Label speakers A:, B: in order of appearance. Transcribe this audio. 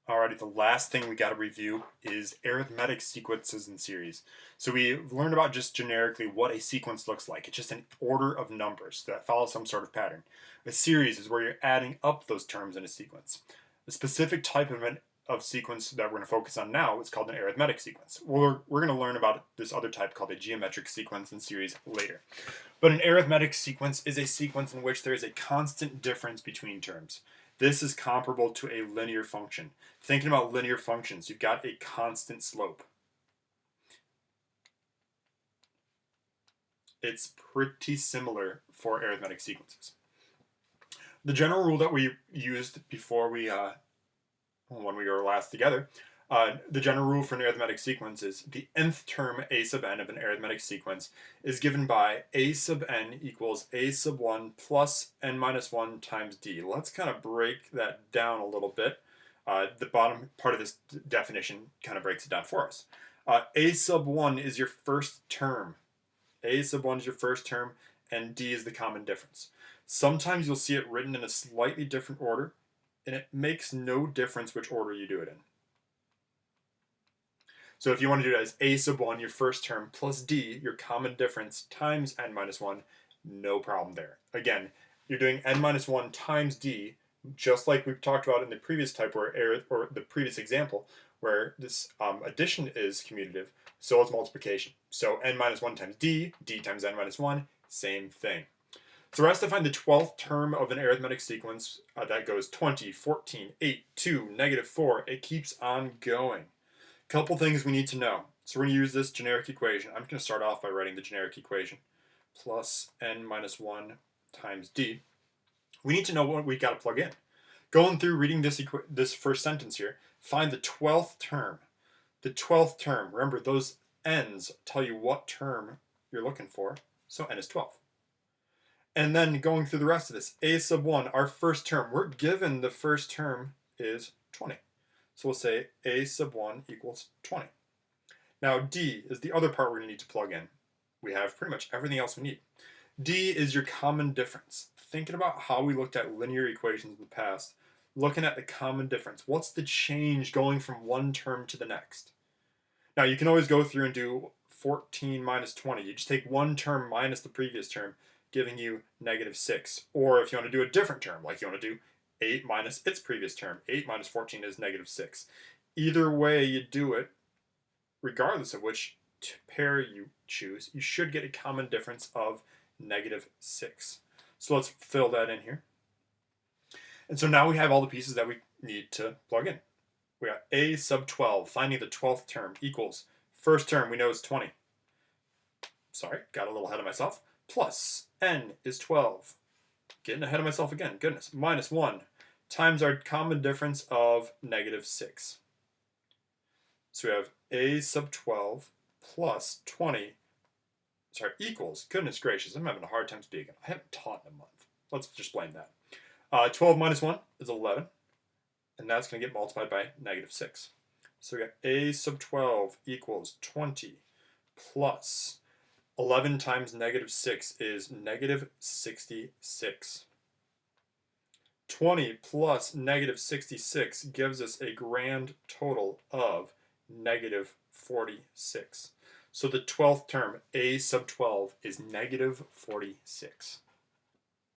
A: Alrighty, the last thing we got to review is arithmetic sequences and series. So we've learned about just generically what a sequence looks like. It's just an order of numbers that follow some sort of pattern. A series is where you're adding up those terms in a sequence. The specific type of sequence that we're going to focus on now is called an arithmetic sequence. We're going to learn about this other type called a geometric sequence and series later. But an arithmetic sequence is a sequence in which there is a constant difference between terms. This is comparable to a linear function. Thinking about linear functions, you've got a constant slope. It's pretty similar for arithmetic sequences. The general rule that we used before when we were last together, the general rule for an arithmetic sequence is the nth term a sub n of an arithmetic sequence is given by a sub n equals a sub 1 plus n minus 1 times d. Let's kind of break that down a little bit. The bottom part of this definition kind of breaks it down for us. A sub 1 is your first term. A sub 1 is your first term, and d is the common difference. Sometimes you'll see it written in a slightly different order, and it makes no difference which order you do it in. So if you want to do it as a sub 1, your first term, plus d, your common difference, times n minus 1, no problem there. Again, you're doing n minus 1 times d, just like we've talked about in the previous type or the previous example, where this addition is commutative, so is multiplication. So n minus 1 times d, d times n minus 1, same thing. So we're asked to find the 12th term of an arithmetic sequence that goes 20, 14, 8, 2, negative 4. It keeps on going. Couple things we need to know. So we're going to use this generic equation. I'm going to start off by writing the generic equation. Plus n minus 1 times d. We need to know what we got to plug in. Going through reading this first sentence here, find the 12th term. The 12th term, remember those n's tell you what term you're looking for, so n is 12. And then going through the rest of this, a sub 1, our first term, we're given the first term is 20. So we'll say a sub 1 equals 20. Now d is the other part we're going to need to plug in. We have pretty much everything else we need. D is your common difference. Thinking about how we looked at linear equations in the past, looking at the common difference. What's the change going from one term to the next? Now you can always go through and do 14 minus 20. You just take one term minus the previous term, giving you negative 6. Or if you want to do a different term, like you want to do 8 minus its previous term, 8 minus 14 is negative 6. Either way you do it, regardless of which pair you choose, you should get a common difference of negative 6. So let's fill that in here. And so now we have all the pieces that we need to plug in. We got a sub 12, finding the 12th term, equals first term we know is 20. Sorry, got a little ahead of myself. Plus n is 12. Getting ahead of myself again, goodness. Minus 1 times our common difference of negative 6. So we have a sub 12 plus 20, equals, goodness gracious, I'm having a hard time speaking. I haven't taught in a month. Let's just blame that. 12 minus 1 is 11, and that's going to get multiplied by negative 6. So we got a sub 12 equals 20 plus 11 times negative 6 is negative 66. 20 plus negative 66 gives us a grand total of negative 46. So the 12th term, a sub 12, is negative 46.